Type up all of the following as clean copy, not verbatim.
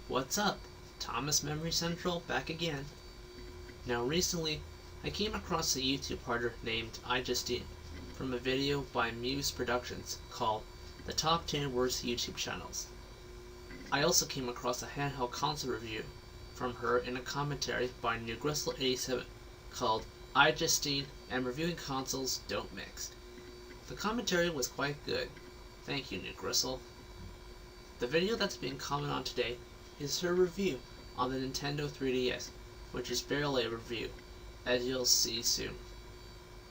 What's up? Thomasmemoryscentral back again. Now recently, I came across a YouTube partner named iJustine from a video by Muse Productions called The Top 10 Worst YouTube Channels. I also came across a handheld console review from her in a commentary by Nimh87 called iJustine and Reviewing Consoles Don't Mix. The commentary was quite good. Thank you, Nimh. The video that's being commented on today is her review on the Nintendo 3DS, which is barely a review, as you'll see soon.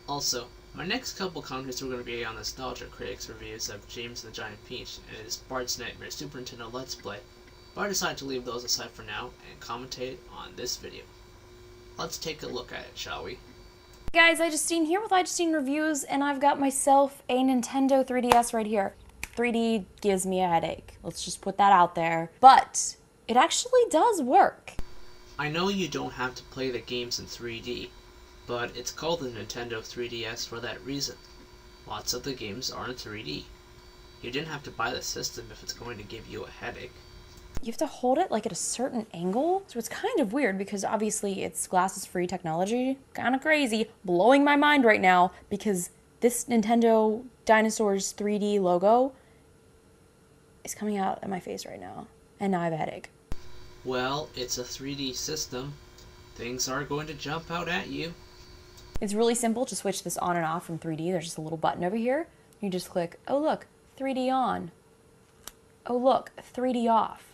Also, my next couple commentaries are going to be on Nostalgia Critics reviews of James and the Giant Peach and his Bart's Nightmare Super Nintendo Let's Play, but I decided to leave those aside for now and commentate on this video. Let's take a look at it, shall we? Hey guys, iJustine here with iJustine Reviews, and I've got myself a Nintendo 3DS right here. 3D gives me a headache. Let's just put that out there. But it actually does work. I know you don't have to play the games in 3D, but it's called the Nintendo 3DS for that reason. Lots of the games are in 3D. You didn't have to buy the system if it's going to give you a headache. You have to hold it like at a certain angle, so it's kind of weird because obviously it's glasses-free technology. Kind of crazy, blowing my mind right now because this Nintendo Dinosaurs 3D logo is coming out at my face right now, and now I have a headache. Well, it's a 3D system. Things are going to jump out at you. It's really simple to switch this on and off from 3D. There's just a little button over here. You just click, oh look, 3D on. Oh look, 3D off.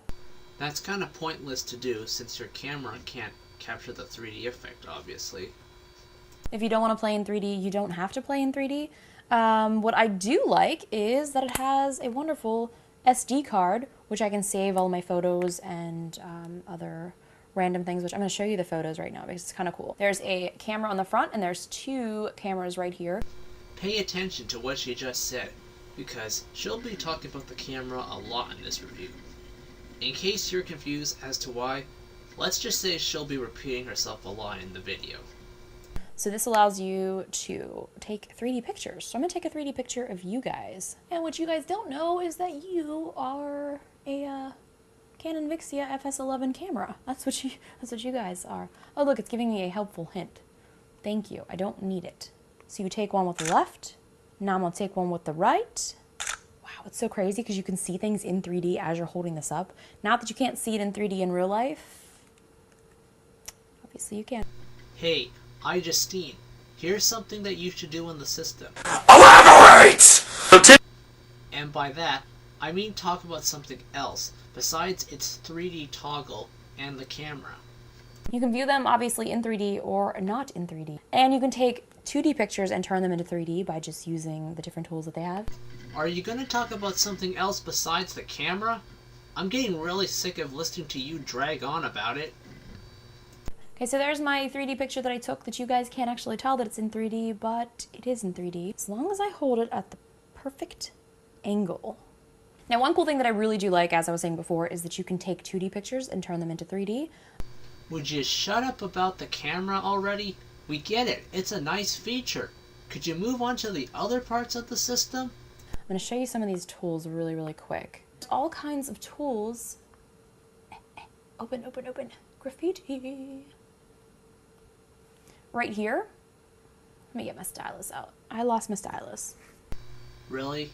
That's kind of pointless to do since your camera can't capture the 3D effect, obviously. If you don't want to play in 3D, you don't have to play in 3D. What I do like is that it has a wonderful SD card, which I can save all my photos and other random things, which I'm going to show you the photos right now because it's kind of cool. There's a camera on the front and there's two cameras right here. Pay attention to what she just said, because she'll be talking about the camera a lot in this review. In case you're confused as to why, let's just say she'll be repeating herself a lot in the video. So this allows you to take 3D pictures. So I'm going to take a 3D picture of you guys. And what you guys don't know is that you are a Canon Vixia FS11 camera. That's what you guys are. Oh look, it's giving me a helpful hint. Thank you. I don't need it. So you take one with the left. Now I'm going to take one with the right. Wow, it's so crazy because you can see things in 3D as you're holding this up. Not that you can't see it in 3D in real life. Obviously you can. Hey, iJustine, here's something that you should do in the system. Elaborate! And by that, I mean talk about something else besides its 3D toggle and the camera. You can view them obviously in 3D or not in 3D. And you can take 2D pictures and turn them into 3D by just using the different tools that they have. Are you going to talk about something else besides the camera? I'm getting really sick of listening to you drag on about it. Okay, so there's my 3D picture that I took that you guys can't actually tell that it's in 3D, but it is in 3D. As long as I hold it at the perfect angle. Now, one cool thing that I really do like, as I was saying before, is that you can take 2D pictures and turn them into 3D. Would you shut up about the camera already? We get it. It's a nice feature. Could you move on to the other parts of the system? I'm going to show you some of these tools really, really quick. There's all kinds of tools. Open, open, open. Graffiti. Right here. Let me get my stylus out. I lost my stylus. Really?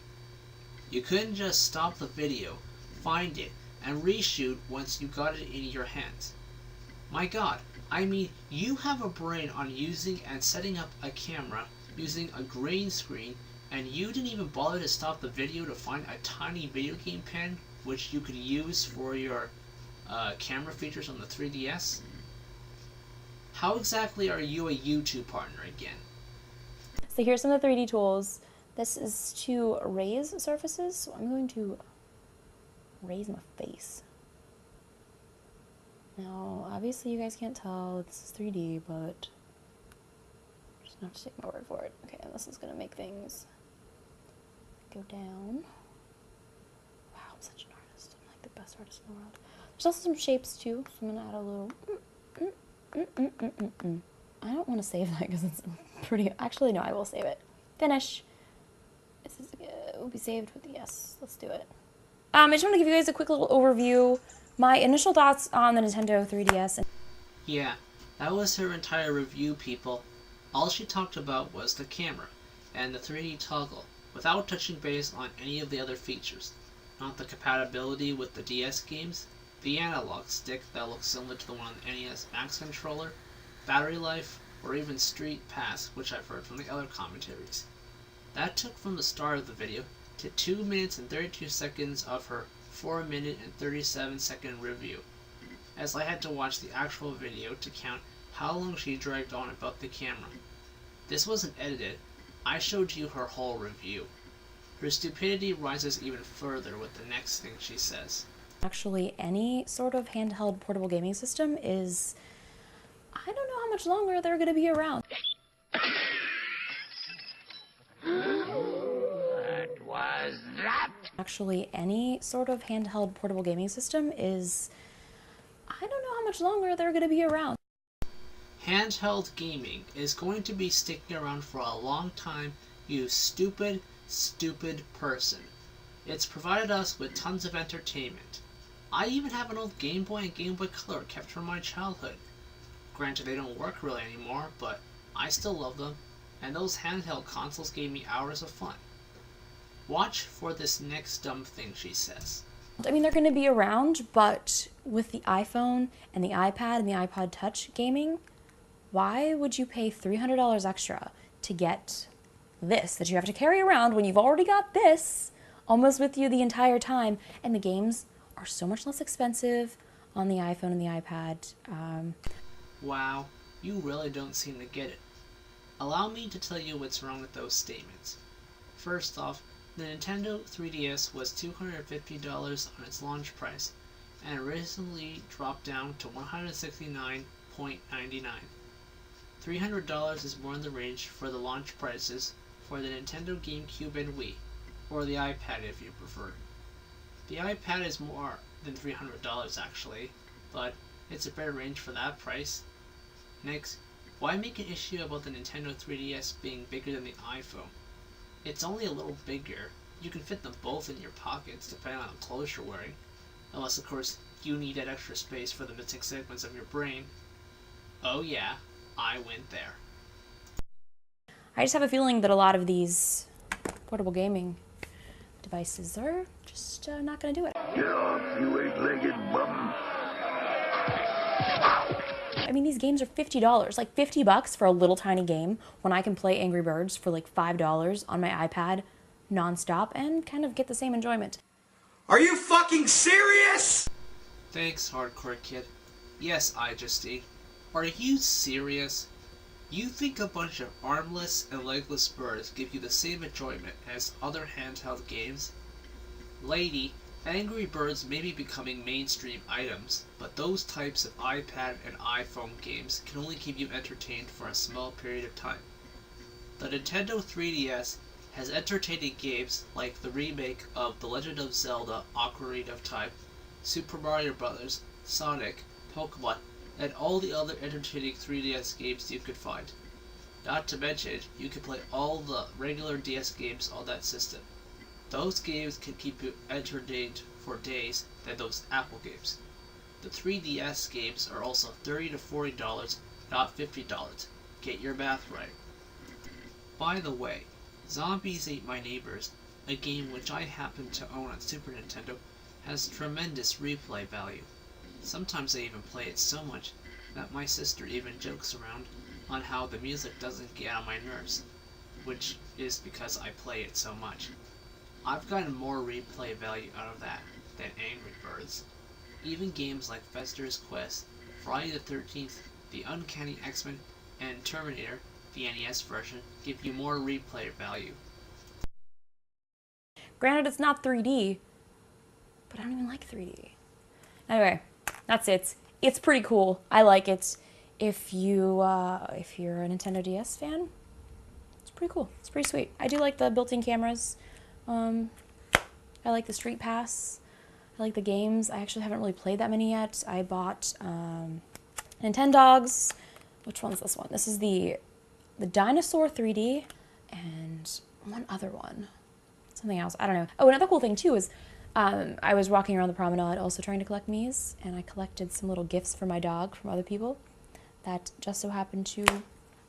You couldn't just stop the video, find it, and reshoot once you got it in your hands. My god, I mean, you have a brain on using and setting up a camera using a green screen, and you didn't even bother to stop the video to find a tiny video game pen which you could use for your camera features on the 3DS? How exactly are you a YouTube partner again? So here's some of the 3D tools. This is to raise surfaces, so I'm going to raise my face. Now, obviously you guys can't tell this is 3D, but I'm just gonna have to take my word for it. Okay, and this is gonna make things go down. Wow, I'm such an artist. I'm like the best artist in the world. There's also some shapes too, so I'm gonna add a little I don't want to save that because it's pretty, actually no, I will save it. Finish. This is, it will be saved with the yes. Let's do it. I just want to give you guys a quick little overview My initial thoughts on the Nintendo 3DS. Yeah, that was her entire review, people. All she talked about was the camera and the 3D toggle, without touching base on any of the other features. Not the compatibility with the DS games, the analog stick that looks similar to the one on the NES Max controller, battery life, or even Street Pass, which I've heard from the other commentaries. That took from the start of the video to 2 minutes and 32 seconds of her 4 minute and 37 second review, as I had to watch the actual video to count how long she dragged on about the camera. This wasn't edited, I showed you her whole review. Her stupidity rises even further with the next thing she says. Actually, any sort of handheld portable gaming system is... I don't know how much longer they're going to be around. What was that? Actually, any sort of handheld portable gaming system is... I don't know how much longer they're going to be around. Handheld gaming is going to be sticking around for a long time, you stupid, stupid person. It's provided us with tons of entertainment. I even have an old Game Boy and Game Boy Color kept from my childhood. Granted, they don't work really anymore, but I still love them, and those handheld consoles gave me hours of fun. Watch for this next dumb thing she says. I mean, they're going to be around, but with the iPhone and the iPad and the iPod Touch gaming, why would you pay $300 extra to get this that you have to carry around when you've already got this almost with you the entire time? And the games are so much less expensive on the iPhone and the iPad. Wow, you really don't seem to get it. Allow me to tell you what's wrong with those statements. First off, the Nintendo 3DS was $250 on its launch price, and recently dropped down to $169.99. $300 is more in the range for the launch prices for the Nintendo GameCube and Wii, or the iPad if you prefer. The iPad is more than $300 actually, but it's a fair range for that price. Next, why make an issue about the Nintendo 3DS being bigger than the iPhone? It's only a little bigger. You can fit them both in your pockets depending on the clothes you're wearing. Unless of course you need that extra space for the missing segments of your brain. Oh yeah, I went there. I just have a feeling that a lot of these portable gaming devices are just not going to do it. Get off, you eight-legged bum. I mean, these games are $50, like $50 for a little tiny game when I can play Angry Birds for like $5 on my iPad nonstop and kind of get the same enjoyment. Are you fucking serious? Thanks, hardcore kid. Yes, iJustine. Are you serious? You think a bunch of armless and legless birds give you the same enjoyment as other handheld games? Lady, Angry Birds may be becoming mainstream items, but those types of iPad and iPhone games can only keep you entertained for a small period of time. The Nintendo 3DS has entertaining games like the remake of The Legend of Zelda Ocarina of Time, Super Mario Bros., Sonic, Pokemon, and all the other entertaining 3DS games you could find. Not to mention, you can play all the regular DS games on that system. Those games can keep you entertained for days than those Apple games. The 3DS games are also $30 to $40, not $50. Get your math right. By the way, Zombies Ate My Neighbors, a game which I happen to own on Super Nintendo, has tremendous replay value. Sometimes I even play it so much that my sister even jokes around on how the music doesn't get on my nerves, which is because I play it so much. I've gotten more replay value out of that than Angry Birds. Even games like Fester's Quest, Friday the 13th, The Uncanny X-Men, and Terminator, the NES version, give you more replay value. Granted, it's not 3D, but I don't even like 3D. Anyway, that's it. It's pretty cool. I like it. If you're a Nintendo DS fan, it's pretty cool. It's pretty sweet. I do like the built-in cameras. I like the Street Pass. I like the games. I actually haven't really played that many yet. I bought Nintendogs. Which one's this one? This is the Dinosaur 3D and one other one. Something else. I don't know. Oh, another cool thing too is I was walking around the promenade also trying to collect Mii's, and I collected some little gifts for my dog from other people that just so happened to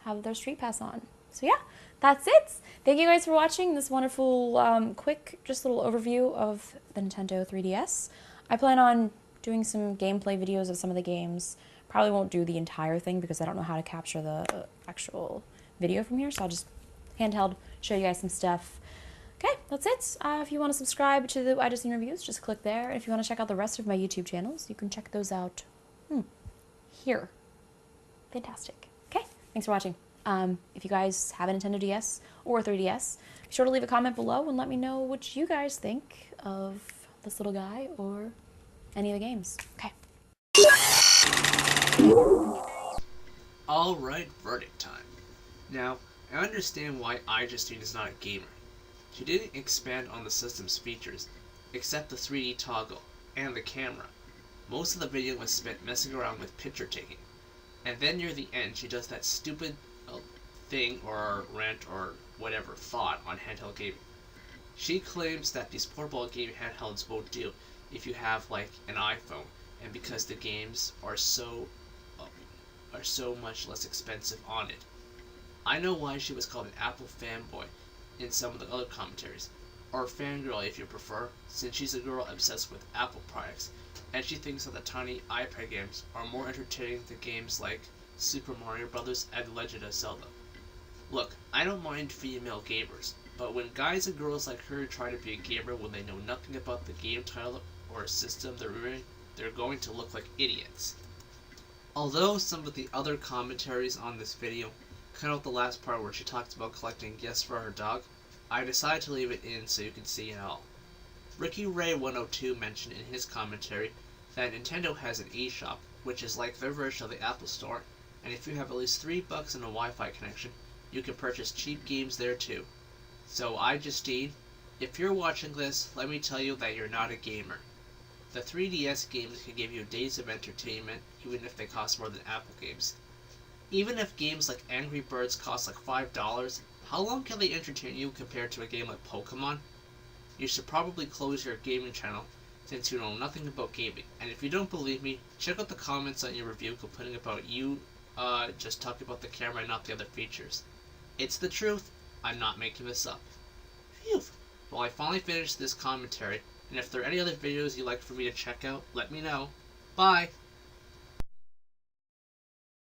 have their street pass on. So yeah, that's it. Thank you guys for watching this wonderful, quick, just little overview of the Nintendo 3DS. I plan on doing some gameplay videos of some of the games. Probably won't do the entire thing because I don't know how to capture the actual video from here, so I'll just handheld show you guys some stuff. Okay, that's it. If you want to subscribe to the iJustine reviews, just click there. If you want to check out the rest of my YouTube channels, you can check those out here. Fantastic. Okay, thanks for watching. If you guys have a Nintendo DS or a 3DS, be sure to leave a comment below and let me know what you guys think of this little guy or any of the games. Okay. Alright, verdict time. Now, I understand why iJustine is not a gamer. She didn't expand on the system's features, except the 3D toggle and the camera. Most of the video was spent messing around with picture taking. And then near the end, she does that stupid thing or rant or whatever thought on handheld gaming. She claims that these portable gaming handhelds won't do if you have like an iPhone, and because the games are so much less expensive on it. I know why she was called an Apple fanboy in some of the other commentaries, or Fangirl if you prefer, since she's a girl obsessed with Apple products, and she thinks that the tiny iPad games are more entertaining than games like Super Mario Bros. And Legend of Zelda. Look, I don't mind female gamers, but when guys and girls like her try to be a gamer when they know nothing about the game title or system they're reviewing, they're going to look like idiots. Although some of the other commentaries on this video cut out the last part where she talks about collecting gifts for her dog, I decided to leave it in so you can see it all. Ricky Ray 102 mentioned in his commentary that Nintendo has an eShop, which is like their version of the Apple Store, and if you have at least $3 and a Wi-Fi connection, you can purchase cheap games there too. So iJustine, if you're watching this, let me tell you that you're not a gamer. The 3DS games can give you days of entertainment, even if they cost more than Apple games. Even if games like Angry Birds cost like $5, how long can they entertain you compared to a game like Pokemon? You should probably close your gaming channel since you know nothing about gaming, and if you don't believe me, check out the comments on your review complaining about you just talking about the camera and not the other features. It's the truth, I'm not making this up. Phew. Well, I finally finished this commentary, and if there are any other videos you'd like for me to check out, let me know. Bye!